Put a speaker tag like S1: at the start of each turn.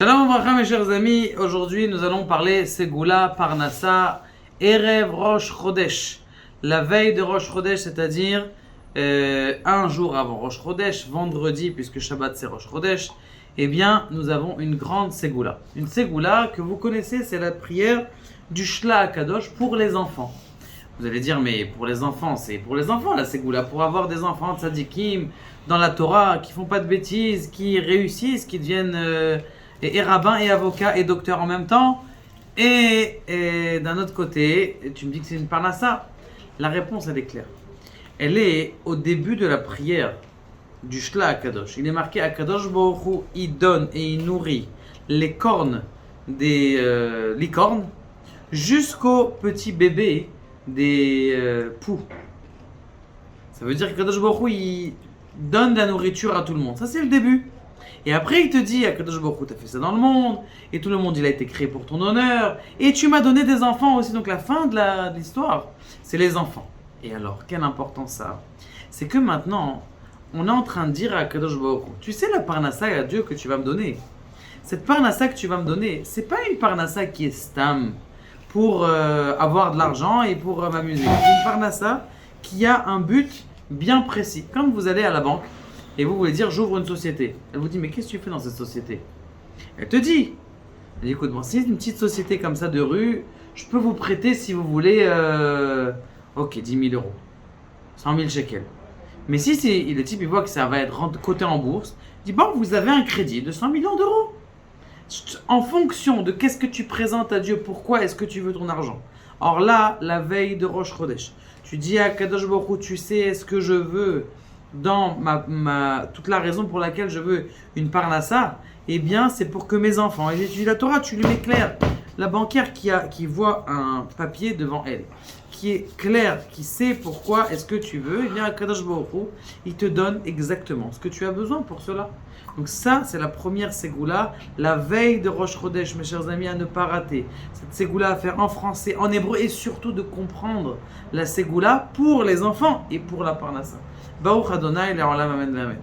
S1: Shalom Avracha, mes chers amis, aujourd'hui nous allons parler Segula Parnassa Erev Rosh Chodesh, la veille de Rosh Chodesh, c'est-à-dire un jour avant Rosh Chodesh, vendredi, puisque Shabbat c'est Rosh Chodesh. Eh bien, nous avons une grande Segula. Une Segula que vous connaissez, c'est la prière du Shla HaKadosh pour les enfants. Vous allez dire, mais pour les enfants, c'est pour les enfants la Segula, pour avoir des enfants tzadikim dans la Torah, qui font pas de bêtises, qui réussissent, qui deviennent et rabbin et avocat et docteur en même temps. Et d'un autre côté, tu me dis que c'est une parnassa. La réponse, elle est claire. Elle est au début de la prière du Shla HaKadosh. Il est marqué HaKadosh Baruch Hu, il donne et il nourrit les cornes des licornes jusqu'au petit bébé des poux. Ça veut dire que HaKadosh Baruch Hu, il donne de la nourriture à tout le monde. Ça, c'est le début. Et après, il te dit, HaKadosh Baruch Hu, tu as fait ça dans le monde, et tout le monde, il a été créé pour ton honneur, et tu m'as donné des enfants aussi. Donc la fin de l'histoire, c'est les enfants. Et alors, quelle importance ça a? C'est que maintenant, on est en train de dire à HaKadosh Baruch Hu, tu sais la parnassa à Dieu que tu vas me donner, cette parnassa que tu vas me donner, c'est pas une parnassa qui est stam, pour avoir de l'argent et pour m'amuser. C'est une parnassa qui a un but bien précis. Quand vous allez à la banque, et vous voulez dire j'ouvre une société. Elle vous dit mais qu'est-ce que tu fais dans cette société? Elle te dit, écoute, bon, si c'est une petite société comme ça de rue, je peux vous prêter si vous voulez, ok, 10 000 euros, 100 000 shekels. Mais si le type il voit que ça va être coté en bourse, il dit bon, vous avez un crédit de 100 millions d'euros. En fonction de qu'est-ce que tu présentes à Dieu, pourquoi est-ce que tu veux ton argent? Or là, la veille de Rosh Chodesh, tu dis à Kadosh Baruch Hu, tu sais, est-ce que je veux dans toute la raison pour laquelle je veux une parnassa, eh bien c'est pour que mes enfants, et j'étudie la Torah, tu lui mets clair. La banquière qui voit un papier devant elle, qui est clair, qui sait pourquoi est-ce que tu veux, eh bien Kadosh Baruch Hu, il te donne exactement ce que tu as besoin pour cela. Donc ça, c'est la première Segula, la veille de Rosh Chodesh, mes chers amis, à ne pas rater. Cette Segula à faire en français, en hébreu, et surtout de comprendre la Segula pour les enfants et pour la parnassa. Baruch Adonai, l'Olam, Amen, Amen.